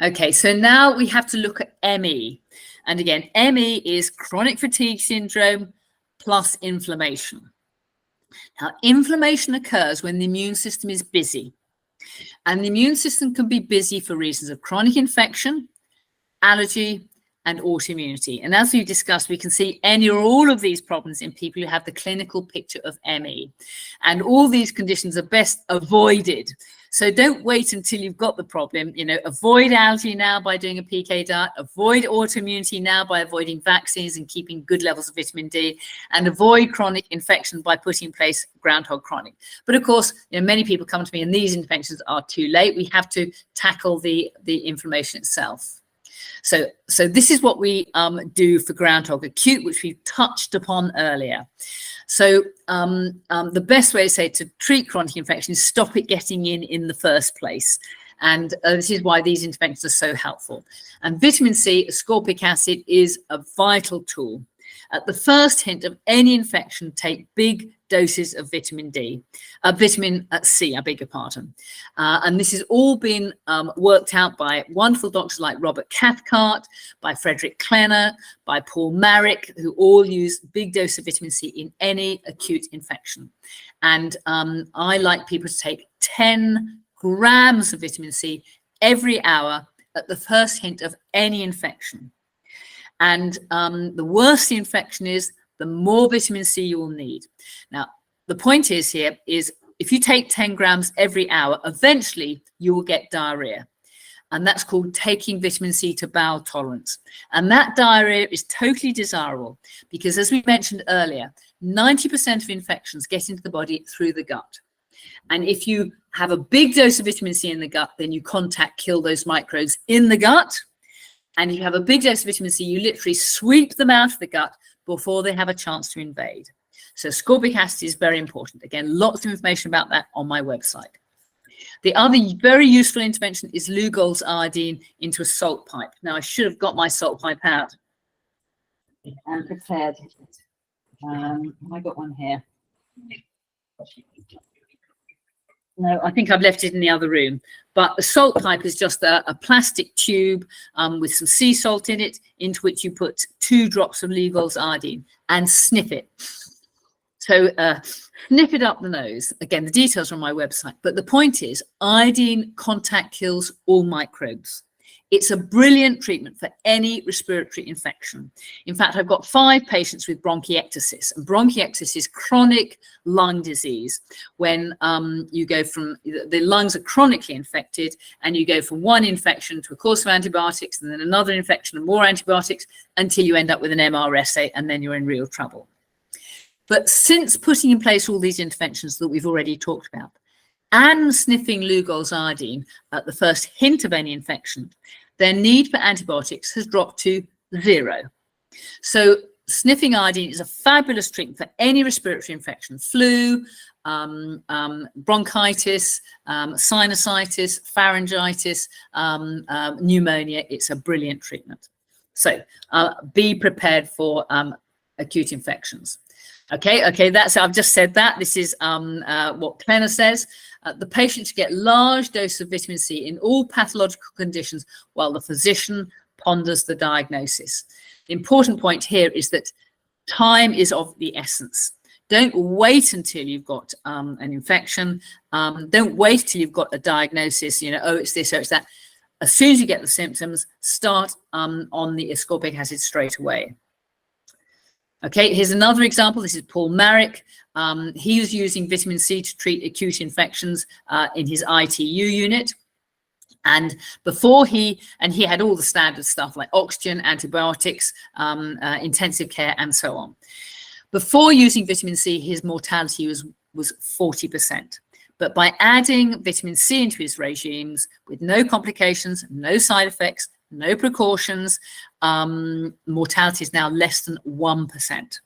Okay, so now we have to look at ME. And again, ME is chronic fatigue syndrome plus inflammation. Now, inflammation occurs when the immune system is busy. And the immune system can be busy for reasons of chronic infection, allergy, and autoimmunity. And as we've discussed, we can see any or all of these problems in people who have the clinical picture of ME. And all these conditions are best avoided. So don't wait until you've got the problem. You know, avoid allergy now by doing a PK diet, avoid autoimmunity now by avoiding vaccines and keeping good levels of vitamin D, and avoid chronic infection by putting in place groundhog chronic. But of course, you know, many people come to me and these interventions are too late. We have to tackle the inflammation itself. So this is what we do for groundhog acute, which we touched upon earlier. So the best way to say to treat chronic infection is stop it getting in the first place. And this is why these interventions are so helpful. And vitamin C, ascorbic acid, is a vital tool. At the first hint of any infection, take big doses of vitamin C, I beg your pardon. And this has all been worked out by wonderful doctors like Robert Cathcart, by Frederick Klenner, by Paul Marrick, who all use big dose of vitamin C in any acute infection. And I like people to take 10 grams of vitamin C every hour at the first hint of any infection. And the worse the infection is, the more vitamin C you will need. Now, the point is here is if you take 10 grams every hour, eventually you will get diarrhea. And that's called taking vitamin C to bowel tolerance. And that diarrhea is totally desirable because, as we mentioned earlier, 90% of infections get into the body through the gut. And if you have a big dose of vitamin C in the gut, then you contact kill those microbes in the gut. And if you have a big dose of vitamin C, you literally sweep them out of the gut before they have a chance to invade. So ascorbic acid is very important. Again, lots of information about that on my website. The other very useful intervention is Lugol's iodine into a salt pipe. Now, I should have got my salt pipe out and prepared. I got one here. No, I think I've left it in the other room. But the salt pipe is just a plastic tube with some sea salt in it, into which you put 2 drops of Lugol's iodine and sniff it. So sniff it up the nose. Again, the details are on my website. But the point is, iodine contact kills all microbes. It's a brilliant treatment for any respiratory infection. In fact, I've got 5 patients with bronchiectasis. And bronchiectasis is chronic lung disease when you go from, the lungs are chronically infected and you go from one infection to a course of antibiotics and then another infection and more antibiotics until you end up with an MRSA and then you're in real trouble. But since putting in place all these interventions that we've already talked about and sniffing Lugol's iodine at the first hint of any infection, their need for antibiotics has dropped to 0. So sniffing iodine is a fabulous treatment for any respiratory infection, flu, bronchitis, sinusitis, pharyngitis, pneumonia. It's a brilliant treatment. So be prepared for acute infections. Okay, that's, I've just said that. This is what Klenner says. The patient should get large dose of vitamin C in all pathological conditions while the physician ponders the diagnosis. The important point here is that time is of the essence. Don't wait until you've got an infection. Don't wait till you've got a diagnosis, you know, oh, it's this, oh, it's that. As soon as you get the symptoms, start on the ascorbic acid straight away. Okay, here's another example. This is Paul Marrick. He was using vitamin C to treat acute infections in his ITU unit. And before he had all the standard stuff like oxygen, antibiotics, intensive care, and so on. Before using vitamin C, his mortality was 40%. But by adding vitamin C into his regimes with no complications, no side effects, no precautions, mortality is now less than 1%.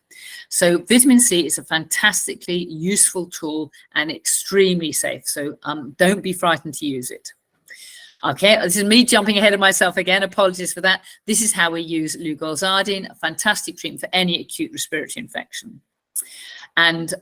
So vitamin C is a fantastically useful tool and extremely safe. So don't be frightened to use it. Okay, this is me jumping ahead of myself again. Apologies for that. This is how we use Lugol's iodine, a fantastic treatment for any acute respiratory infection. And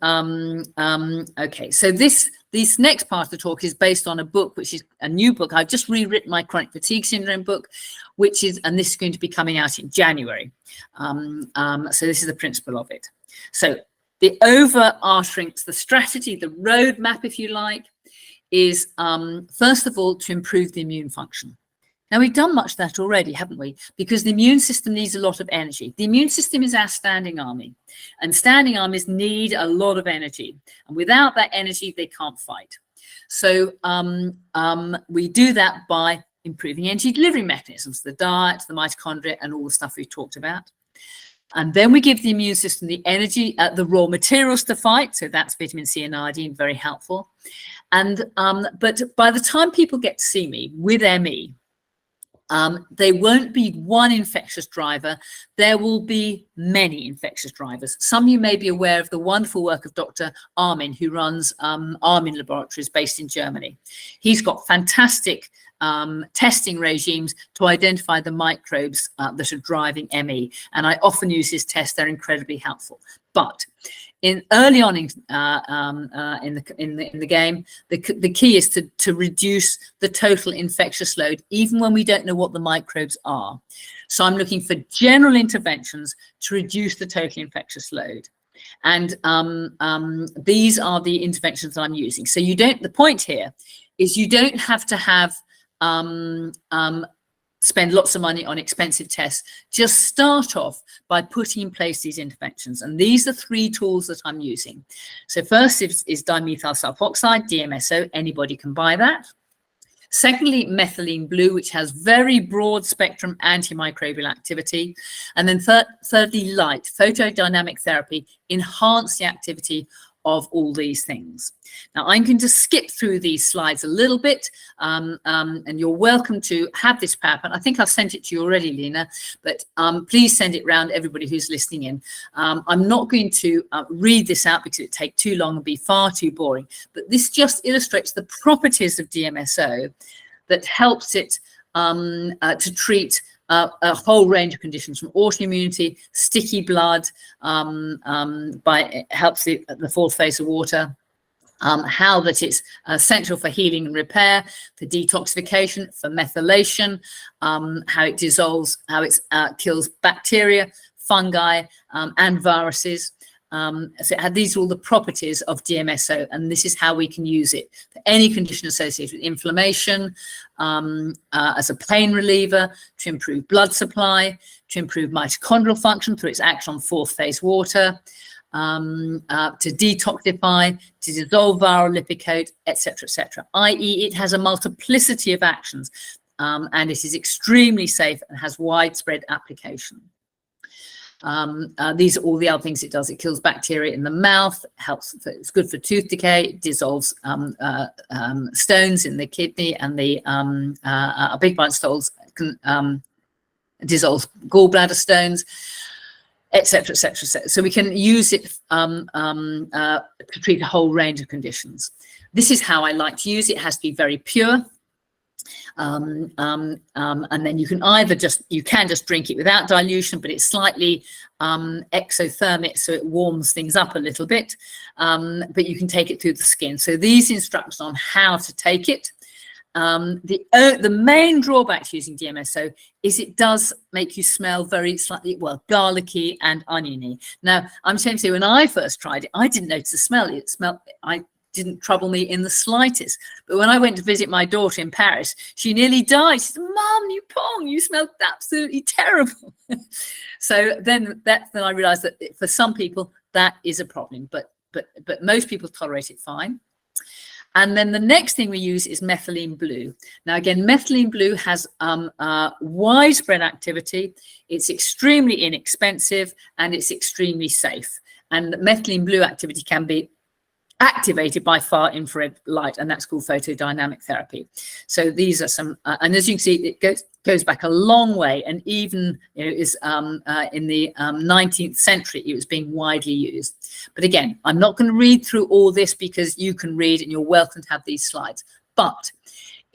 okay, so this next part of the talk is based on a book, which is a new book. I've just rewritten my chronic fatigue syndrome book, which is, and this is going to be coming out in January. So this is the principle of it. So the overarching, the strategy, the roadmap, if you like, is first of all to improve the immune function. Now, we've done much of that already, haven't we? Because the immune system needs a lot of energy. The immune system is our standing army, and standing armies need a lot of energy. And without that energy, they can't fight. So we do that by improving energy delivery mechanisms, the diet, the mitochondria, and all the stuff we've talked about. And then we give the immune system the energy, the raw materials to fight. So that's vitamin C and iodine, very helpful. And but by the time people get to see me with ME, there won't be one infectious driver. There will be many infectious drivers. Some of you may be aware of the wonderful work of Dr. Armin, who runs Armin Laboratories based in Germany. He's got fantastic testing regimes to identify the microbes that are driving ME. And I often use his tests. They're incredibly helpful. But early on in the game, the key is to reduce the total infectious load, even when we don't know what the microbes are. So I'm looking for general interventions to reduce the total infectious load. And these are the interventions that I'm using. So you don't, the point here is you don't have to have spend lots of money on expensive tests. Just start off by putting in place these interventions. And these are 3 tools that I'm using. So first is dimethyl sulfoxide, DMSO. Anybody can buy that. Secondly, methylene blue, which has very broad spectrum antimicrobial activity. And then thirdly, light, photodynamic therapy, enhance the activity of all these things. Now, I'm going to skip through these slides a little bit, and you're welcome to have this PowerPoint. I think I've sent it to you already, Lena, but please send it around everybody who's listening in. I'm not going to read this out because it'd take too long and be far too boring, but this just illustrates the properties of DMSO that helps it to treat a whole range of conditions, from autoimmunity, sticky blood, it helps the 4th phase of water, how that it's essential for healing and repair, for detoxification, for methylation, how it dissolves, how it kills bacteria, fungi, and viruses. So these are all the properties of DMSO, and this is how we can use it for any condition associated with inflammation, as a pain reliever, to improve blood supply, to improve mitochondrial function through its action on 4th phase water, to detoxify, to dissolve viral lipid coat, etc., i.e. it has a multiplicity of actions, and it is extremely safe and has widespread application. These are all the other things it does. It kills bacteria in the mouth, it's good for tooth decay, it dissolves stones in the kidney, and the big bite stones can dissolve gallbladder stones, etc., So we can use it to treat a whole range of conditions. This is how I like to use it. It has to be very pure. And then you can either you can just drink it without dilution, but it's slightly exothermic, so it warms things up a little bit, but you can take it through the skin. So these instructions on how to take it. The main drawback to using DMSO is it does make you smell very slightly, well, garlicky and oniony. Now, I'm ashamed to say, when I first tried it, I didn't notice the smell. Didn't trouble me in the slightest. But when I went to visit my daughter in Paris, she nearly died. She said, "Mum, you smell absolutely terrible." So then I realized that for some people that is a problem, but most people tolerate it fine. And then the next thing we use is methylene blue. Now, again, methylene blue has widespread activity. It's extremely inexpensive and it's extremely safe. And methylene blue activity can be activated by far infrared light, and that's called photodynamic therapy. So these are some, and as you can see, it goes back a long way, and even is in the 19th century it was being widely used. But again, I'm not going to read through all this because you can read, and you're welcome to have these slides. But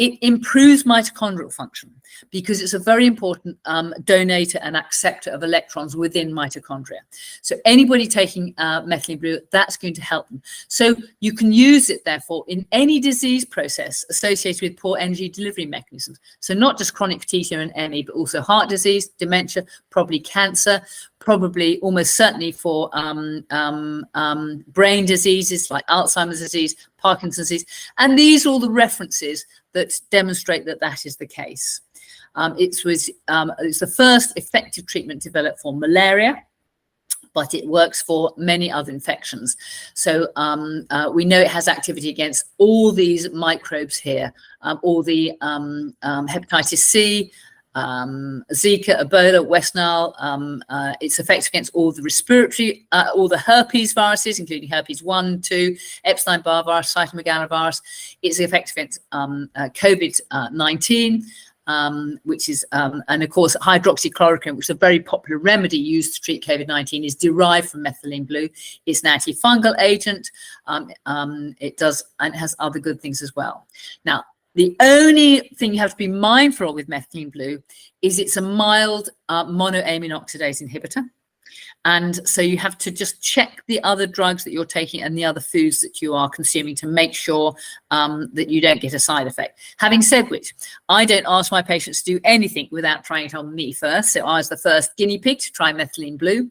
It improves mitochondrial function because it's a very important donator and acceptor of electrons within mitochondria. So anybody taking methylene blue, that's going to help them. So you can use it, therefore, in any disease process associated with poor energy delivery mechanisms. So not just chronic fatigue syndrome and ME, but also heart disease, dementia, probably cancer, probably almost certainly for brain diseases like Alzheimer's disease, Parkinson's disease. And these are all the references that demonstrate that that is the case. It's the first effective treatment developed for malaria, but it works for many other infections. So we know it has activity against all these microbes here, all the hepatitis C, Zika, Ebola, West Nile. It's effective against all the respiratory, all the herpes viruses, including herpes 1, 2, Epstein-Barr virus, cytomegalovirus. It's effective against COVID-19. Which is, and of course, hydroxychloroquine, which is a very popular remedy used to treat COVID-19, is derived from methylene blue. It's an antifungal agent. It does, and it has other good things as well. Now, the only thing you have to be mindful of with methylene blue is it's a mild monoamine oxidase inhibitor. And so you have to just check the other drugs that you're taking and the other foods that you are consuming to make sure that you don't get a side effect. Having said which, I don't ask my patients to do anything without trying it on me first. So I was the first guinea pig to try methylene blue.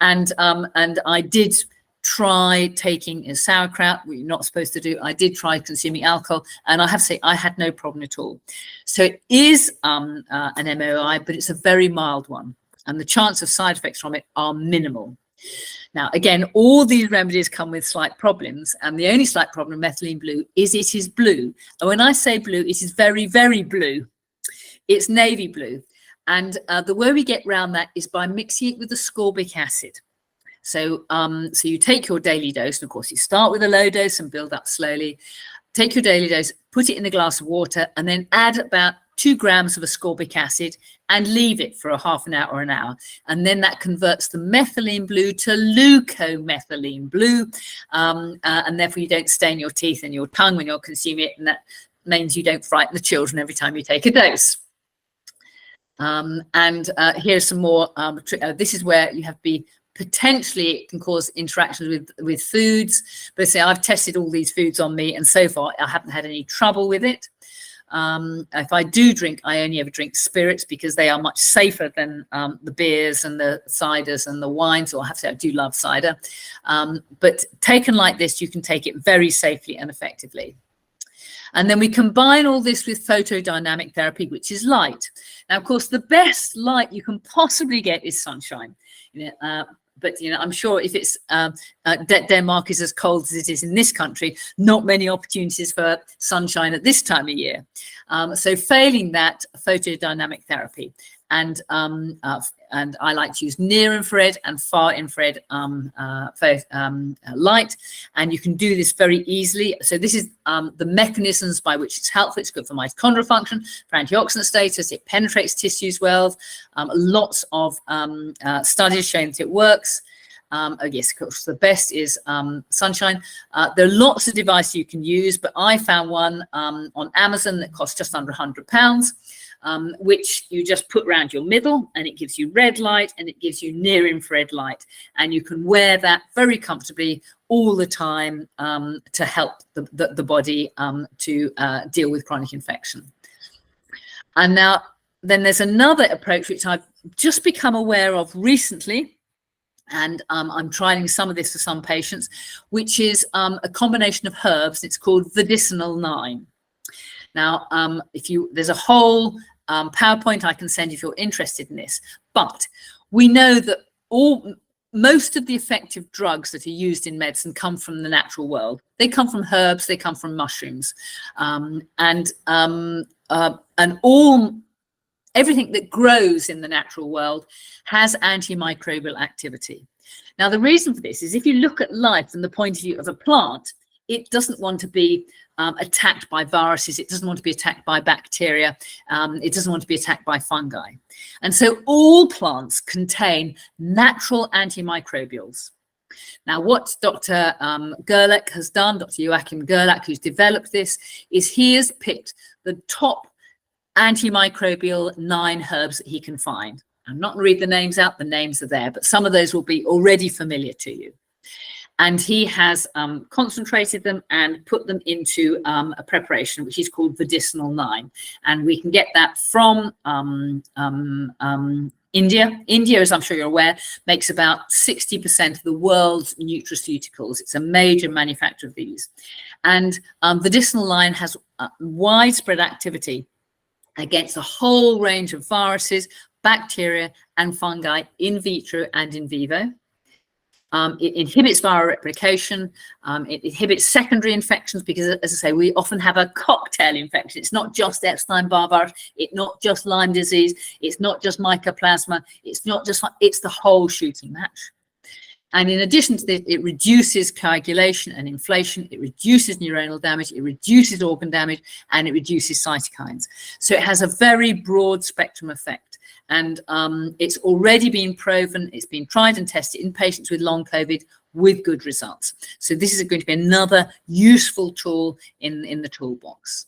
And I did try taking sauerkraut, what you're not supposed to do. I did try consuming alcohol, and I have to say I had no problem at all. So it is an MOI, but it's a very mild one, and the chance of side effects from it are minimal. Now, again, all these remedies come with slight problems, and the only slight problem with methylene blue is it is blue. And when I say blue, it is very, very blue. It's navy blue. And the way we get around that is by mixing it with ascorbic acid. So, so you take your daily dose, and of course you start with a low dose and build up slowly. Take your daily dose, put it in a glass of water, and then add about 2 grams of ascorbic acid and leave it for a half an hour or an hour. And then that converts the methylene blue to leucomethylene blue. And therefore you don't stain your teeth and your tongue when you're consuming it. And that means you don't frighten the children every time you take a dose. Here's some more. This is where you have to be potentially, it can cause interactions with foods. But say I've tested all these foods on me, and so far I haven't had any trouble with it. If I do drink, I only ever drink spirits because they are much safer than the beers and the ciders and the wines. Or I have to say, I do love cider. But taken like this, you can take it very safely and effectively. And then we combine all this with photodynamic therapy, which is light. Now, of course, the best light you can possibly get is sunshine. But I'm sure if it's Denmark is as cold as it is in this country, not many opportunities for sunshine at this time of year. So failing that, photodynamic therapy. And I like to use near infrared and far infrared light, and you can do this very easily. So this is the mechanisms by which it's helpful. It's good for mitochondrial function, for antioxidant status. It penetrates tissues well. Lots of studies showing that it works. Yes, of course, the best is sunshine. There are lots of devices you can use, but I found one on Amazon that costs just under £100. Which you just put around your middle, and it gives you red light and it gives you near infrared light, and you can wear that very comfortably all the time to help the body to deal with chronic infection. And now then there's another approach which I've just become aware of recently, and I'm trying some of this for some patients, which is a combination of herbs. It's called Medicinal 9. Now, there's a whole PowerPoint I can send if you're interested in this, but we know that most of the effective drugs that are used in medicine come from the natural world. They come from herbs, they come from mushrooms, everything that grows in the natural world has antimicrobial activity. Now, the reason for this is if you look at life from the point of view of a plant, it doesn't want to be attacked by viruses. It doesn't want to be attacked by bacteria. It doesn't want to be attacked by fungi. And so all plants contain natural antimicrobials. Now, what Dr. Gerlach has done, Dr. Joachim Gerlach, who's developed this, is he has picked the top antimicrobial 9 herbs that he can find. I'm not going to read the names out, the names are there, but some of those will be already familiar to you. And he has concentrated them and put them into a preparation, which is called medicinal 9. And we can get that from India. India, as I'm sure you're aware, makes about 60% of the world's nutraceuticals. It's a major manufacturer of these. And medicinal 9 has widespread activity against a whole range of viruses, bacteria, and fungi in vitro and in vivo. It inhibits viral replication. It inhibits secondary infections because, as I say, we often have a cocktail infection. It's not just Epstein-Barr virus. It's not just Lyme disease. It's not just mycoplasma. It's the whole shooting match. And in addition to this, it reduces coagulation and inflation. It reduces neuronal damage. It reduces organ damage, and it reduces cytokines. So it has a very broad spectrum effect. And it's already been proven, it's been tried and tested in patients with long COVID with good results. So this is going to be another useful tool in the toolbox.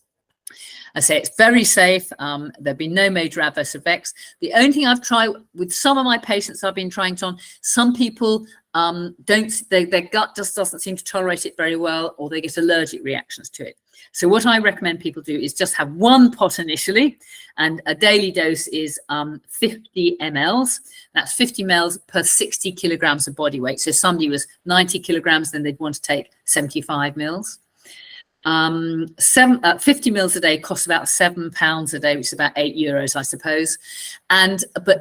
I say it's very safe. There've been no major adverse effects. The only thing I've tried with some of my patients I've been trying it on, some people their gut just doesn't seem to tolerate it very well, or they get allergic reactions to it. So what I recommend people do is just have 1 pot initially, and a daily dose is 50 mLs. That's 50 mLs per 60 kilograms of body weight. So if somebody was 90 kilograms, then they'd want to take 75 mils. 50 mils a day costs about £7 a day, which is about €8, I suppose. But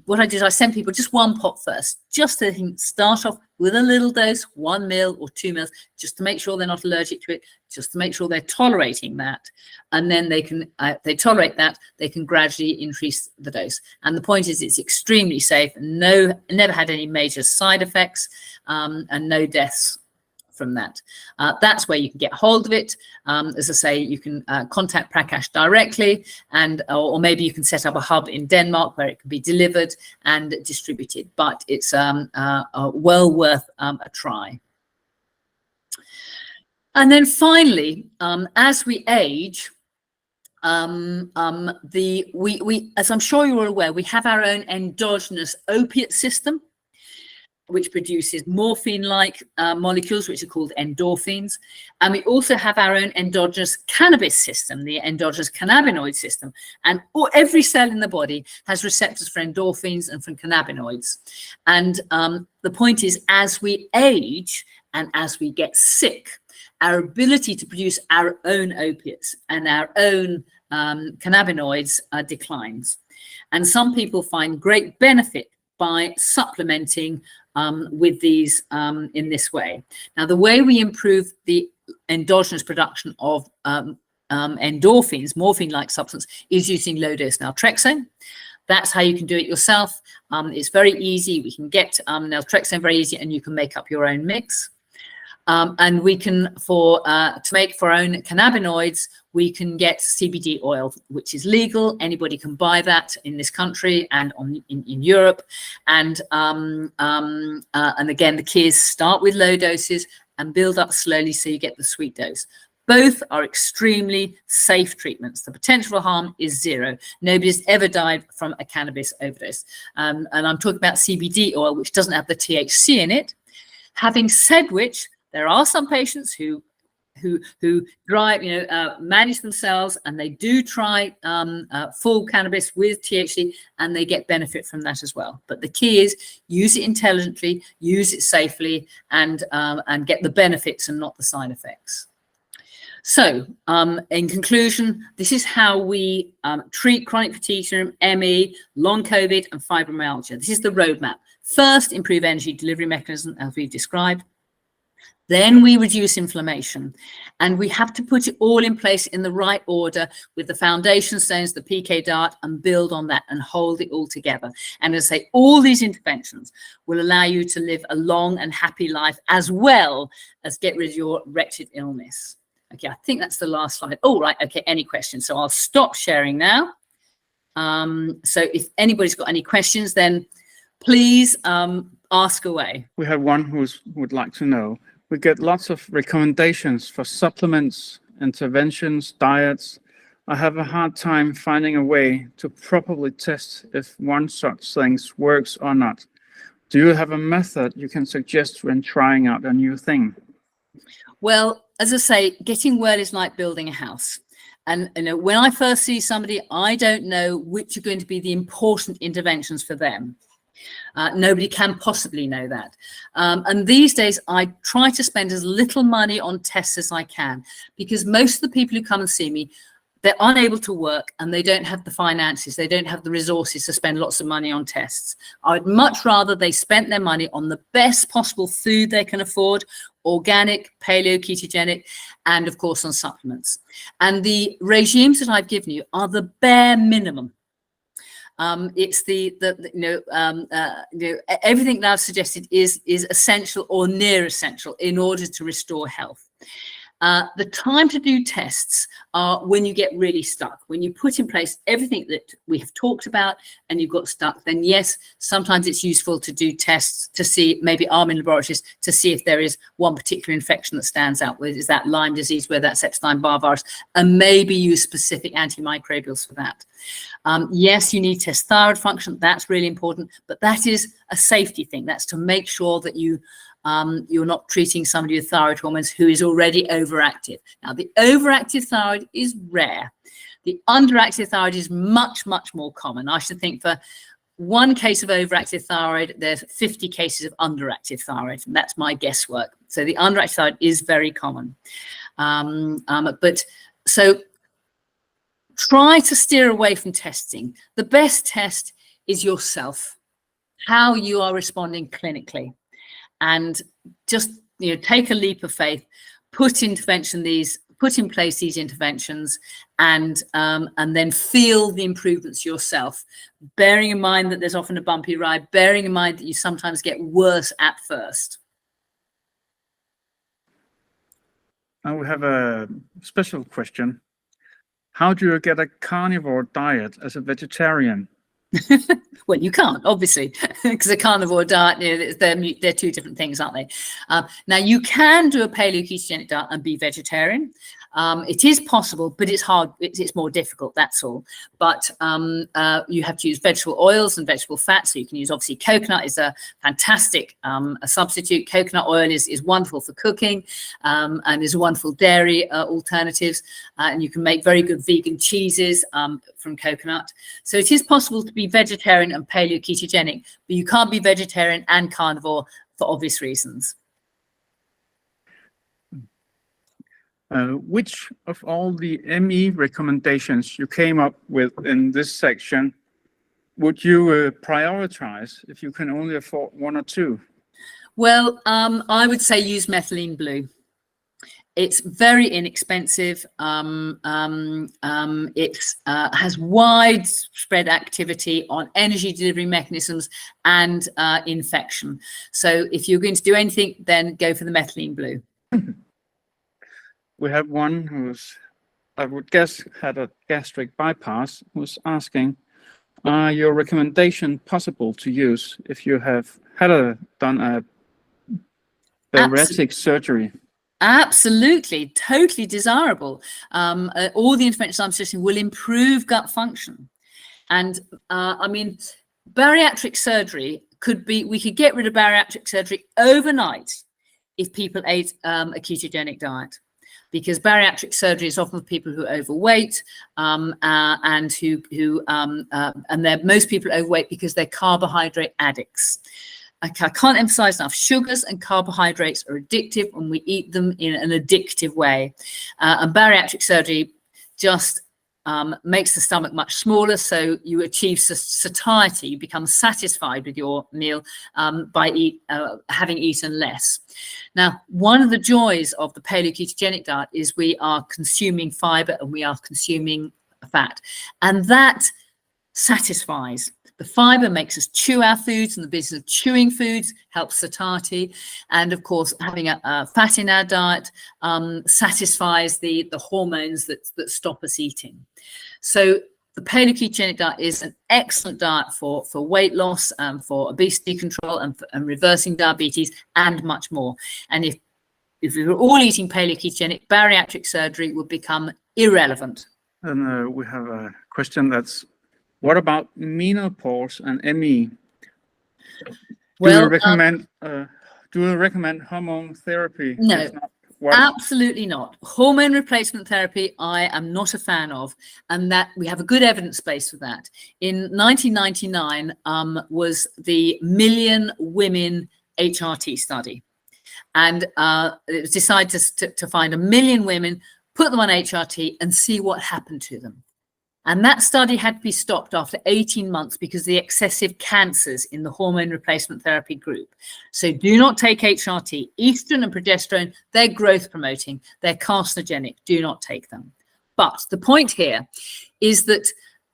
what I do is I send people just 1 pot first, just so they can start off with a little dose, 1 mil or 2 mils, just to make sure they're not allergic to it, just to make sure they're tolerating that. And then they can, they tolerate that, they can gradually increase the dose. And the point is it's extremely safe, never had any major side effects, and no deaths from that. That's where you can get hold of it. As I say, you can contact Prakash directly, or maybe you can set up a hub in Denmark where it can be delivered and distributed. But it's well worth a try. And then finally, as we age, as I'm sure you're aware, we have our own endogenous opiate system, which produces morphine-like molecules, which are called endorphins. And we also have our own endogenous cannabis system, the endogenous cannabinoid system. And every cell in the body has receptors for endorphins and for cannabinoids. And the point is, as we age and as we get sick, our ability to produce our own opiates and our own cannabinoids declines. And some people find great benefit by supplementing with these in this way. Now, the way we improve the endogenous production of endorphins, morphine-like substance, is using low-dose naltrexone. That's how you can do it yourself. It's very easy. We can get naltrexone very easy, and you can make up your own mix. And we can, to make for our own cannabinoids, we can get CBD oil, which is legal. Anybody can buy that in this country and in Europe. And again, the key is start with low doses and build up slowly so you get the sweet dose. Both are extremely safe treatments. The potential harm is 0. Nobody's ever died from a cannabis overdose. And I'm talking about CBD oil, which doesn't have the THC in it. Having said which, there are some patients who drive, manage themselves, and they do try full cannabis with THC, and they get benefit from that as well. But the key is use it intelligently, use it safely, and get the benefits and not the side effects. So, in conclusion, this is how we treat chronic fatigue syndrome, ME, long COVID, and fibromyalgia. This is the roadmap. First, improve energy delivery mechanism, as we've described. Then we reduce inflammation, and we have to put it all in place in the right order with the foundation stones, the PK dart, and build on that and hold it all together. And as I say, all these interventions will allow you to live a long and happy life, as well as get rid of your wretched illness. Okay, I think that's the last slide. Oh, right. Okay, any questions? So I'll stop sharing now. So if anybody's got any questions, then please ask away. We have one who would like to know. We get lots of recommendations for supplements, interventions, diets. I have a hard time finding a way to properly test if one such things works or not. Do you have a method you can suggest when trying out a new thing? Well, as I say, getting well is like building a house. And when I first see somebody, I don't know which are going to be the important interventions for them. Nobody can possibly know that. And these days, I try to spend as little money on tests as I can, because most of the people who come and see me, they're unable to work and they don't have the finances, they don't have the resources to spend lots of money on tests. I'd much rather they spent their money on the best possible food they can afford, organic, paleo, ketogenic, and of course on supplements. And the regimes that I've given you are the bare minimum. It's everything that I've suggested is essential or near essential in order to restore health. The time to do tests are when you get really stuck. When you put in place everything that we have talked about and you've got stuck, then yes, sometimes it's useful to do tests to see, maybe arm in laboratories, to see if there is one particular infection that stands out, whether it's that Lyme disease, whether that's Epstein-Barr virus, and maybe use specific antimicrobials for that. Yes, you need to test thyroid function. That's really important, but that is a safety thing. That's to make sure that you're not treating somebody with thyroid hormones who is already overactive. Now, the overactive thyroid is rare. The underactive thyroid is much, much more common. I should think for one case of overactive thyroid, there's 50 cases of underactive thyroid, and that's my guesswork. So the underactive thyroid is very common. So try to steer away from testing. The best test is yourself, how you are responding clinically. And just take a leap of faith, put in place these interventions, and then feel the improvements yourself, bearing in mind that there's often a bumpy ride, bearing in mind that you sometimes get worse at first. Now we have a special question. How do you get a carnivore diet as a vegetarian? Well, you can't, obviously, because a carnivore diet, they're two different things, aren't they? Now, you can do a paleo ketogenic diet and be vegetarian. It is possible, but it's hard. It's more difficult, that's all. But you have to use vegetable oils and vegetable fats. So you can use, obviously, coconut is a fantastic a substitute. Coconut oil is wonderful for cooking and is a wonderful dairy alternatives. And you can make very good vegan cheeses from coconut. So it is possible to be vegetarian and paleo ketogenic, but you can't be vegetarian and carnivore for obvious reasons. Which of all the ME recommendations you came up with in this section would you prioritize if you can only afford one or two? Well, I would say use methylene blue. It's very inexpensive. It has widespread activity on energy delivery mechanisms and infection. So if you're going to do anything, then go for the methylene blue. We have one who's, I would guess, had a gastric bypass, who's asking, are your recommendation possible to use if you have done a bariatric surgery? Absolutely, totally desirable. All the interventions I'm suggesting will improve gut function. And I mean, bariatric surgery we could get rid of bariatric surgery overnight if people ate a ketogenic diet. Because bariatric surgery is often for people who are overweight, and most people are overweight because they're carbohydrate addicts. I can't emphasize enough, sugars and carbohydrates are addictive when we eat them in an addictive way. And bariatric surgery just makes the stomach much smaller, so you achieve satiety. You become satisfied with your meal by having eaten less. Now, one of the joys of the paleo ketogenic diet is we are consuming fiber and we are consuming fat, and that satisfies. The fiber makes us chew our foods, and the business of chewing foods helps satiety. And of course, having a fat in our diet satisfies the hormones that stop us eating. So the paleoketogenic diet is an excellent diet for weight loss, for obesity control, and reversing diabetes, and much more. And if we were all eating paleoketogenic, bariatric surgery would become irrelevant. And we have a question that's, what about menopause and ME? Well, do you recommend hormone therapy? No. If not, what? Absolutely not. Hormone replacement therapy, I am not a fan of, and that we have a good evidence base for that. In 1999 was the Million Women HRT study, and it was decided to find 1 million women, put them on HRT, and see what happened to them. And that study had to be stopped after 18 months because of the excessive cancers in the hormone replacement therapy group. So do not take HRT. Estrogen and progesterone, they're growth promoting, they're carcinogenic. Do not take them. But the point here is that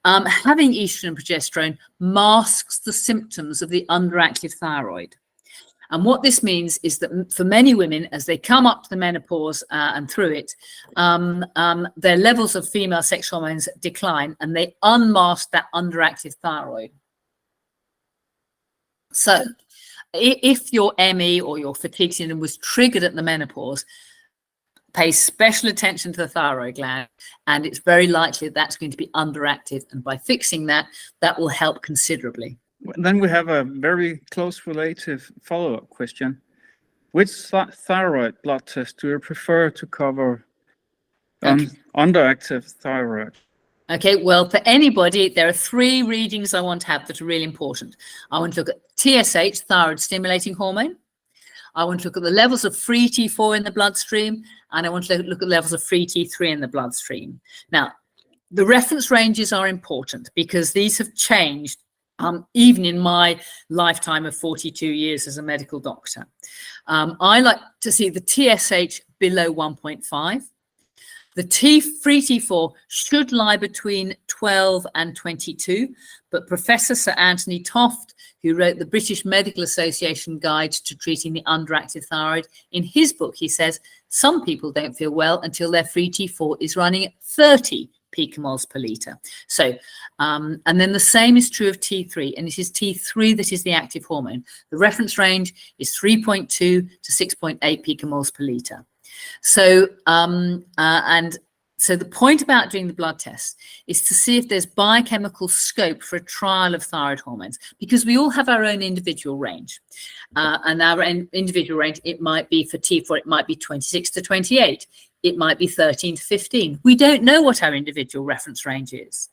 having estrogen and progesterone masks the symptoms of the underactive thyroid. And what this means is that for many women, as they come up to the menopause and through it, their levels of female sex hormones decline, and they unmask that underactive thyroid. So if your ME or your fatigue syndrome was triggered at the menopause, pay special attention to the thyroid gland, and it's very likely that's going to be underactive. And by fixing that, that will help considerably. Then we have a very close relative follow-up question. Which thyroid blood test do you prefer to cover underactive thyroid? Okay, well, for anybody, there are 3 readings I want to have that are really important. I want to look at TSH, thyroid stimulating hormone. I want to look at the levels of free T4 in the bloodstream, and I want to look at levels of free T3 in the bloodstream. Now, the reference ranges are important because these have changed even in my lifetime of 42 years as a medical doctor. I like to see the TSH below 1.5. The free T4 should lie between 12 and 22, but Professor Sir Anthony Toft, who wrote the British Medical Association Guide to Treating the Underactive Thyroid, in his book, he says, some people don't feel well until their free T4 is running at 30 picomoles per litre. So, and then the same is true of T3, and it is T3 that is the active hormone. The reference range is 3.2 to 6.8 picomoles per litre. So, so the point about doing the blood test is to see if there's biochemical scope for a trial of thyroid hormones, because we all have our own individual range. And our individual range, it might be for T4, it might be 26 to 28. It might be 13 to 15. We don't know what our individual reference range is.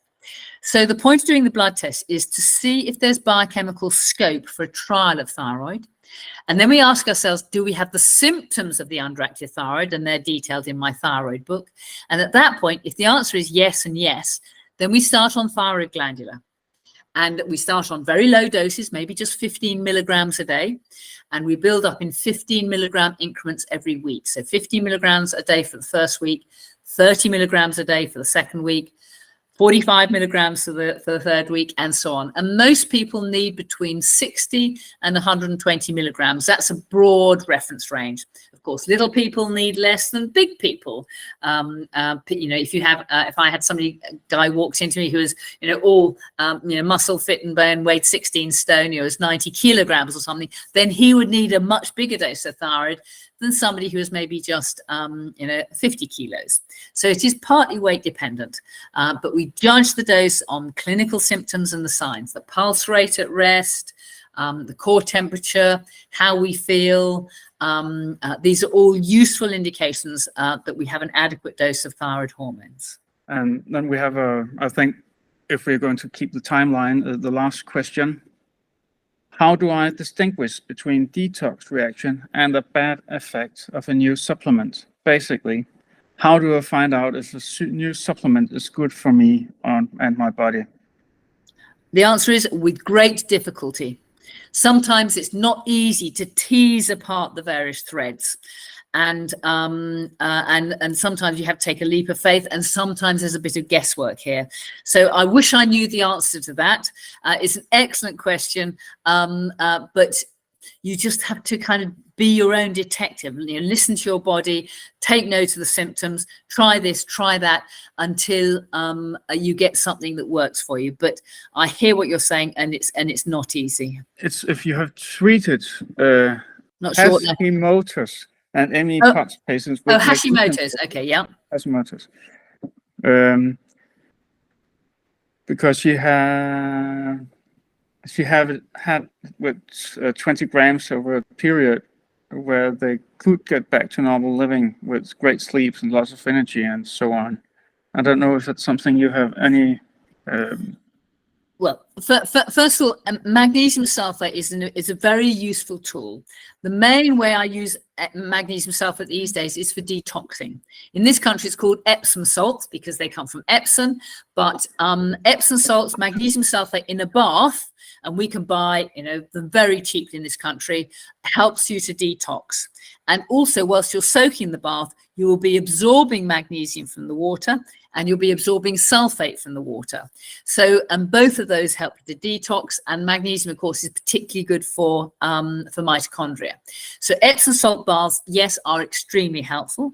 So the point of doing the blood test is to see if there's biochemical scope for a trial of thyroid. And then we ask ourselves, do we have the symptoms of the underactive thyroid? And they're detailed in my thyroid book. And at that point, if the answer is yes and yes, then we start on thyroid glandular. And we start on very low doses, maybe just 15 milligrams a day. And we build up in 15 milligram increments every week. So 15 milligrams a day for the first week, 30 milligrams a day for the second week, 45 milligrams for the third week, and so on. And most people need between 60 and 120 milligrams. That's a broad reference range. Of course, little people need less than big people. You know, if I had a guy walked into me who was, all, muscle, fit and bone, weighed 16 stone, was 90 kilograms or something, then he would need a much bigger dose of thyroid than somebody who is maybe just, 50 kilos. So it is partly weight dependent, but we judge the dose on clinical symptoms and the signs, the pulse rate at rest, the core temperature, how we feel. These are all useful indications that we have an adequate dose of thyroid hormones. And then we have I think if we're going to keep the timeline, the last question. How do I distinguish between detox reaction and the bad effect of a new supplement? Basically, how do I find out if a new supplement is good for me and my body? The answer is with great difficulty. Sometimes it's not easy to tease apart the various threads. And sometimes you have to take a leap of faith, and sometimes there's a bit of guesswork here. So I wish I knew the answer to that. It's an excellent question, but You just have to kind of be your own detective, listen to your body, take note of the symptoms, try this, try that, until you get something that works for you. But I hear what you're saying, and it's not easy. It's if you have treated Not sure. Hashimoto's and any Oh. POTS patients with Hashimoto's. Okay, yeah. Hashimoto's. Because she had with 20 grams over a period where they could get back to normal living with great sleeps and lots of energy and so on. I don't know if that's something you have any. Well, first of all, magnesium sulfate is a very useful tool. The main way I use magnesium sulfate these days is for detoxing. In this country, it's called Epsom salts because they come from Epsom, but Epsom salts, magnesium sulfate in a bath, and we can buy, them very cheaply in this country, helps you to detox. And also, whilst you're soaking the bath, you will be absorbing magnesium from the water, and you'll be absorbing sulfate from the water. So, and both of those help to detox, and magnesium, of course, is particularly good for mitochondria. So Epsom salt baths, yes, are extremely helpful.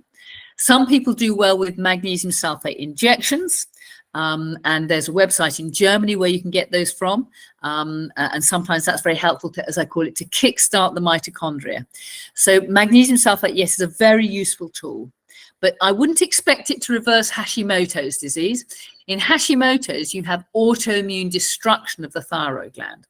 Some people do well with magnesium sulfate injections. And there's a website in Germany where you can get those from. And sometimes that's very helpful to, as I call it, to kickstart the mitochondria. So magnesium sulfate, yes, is a very useful tool, but I wouldn't expect it to reverse Hashimoto's disease. In Hashimoto's, you have autoimmune destruction of the thyroid gland.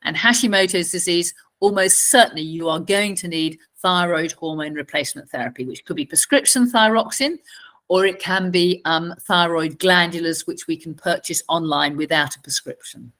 And Hashimoto's disease, almost certainly you are going to need thyroid hormone replacement therapy, which could be prescription thyroxine, or it can be thyroid glandulars, which we can purchase online without a prescription.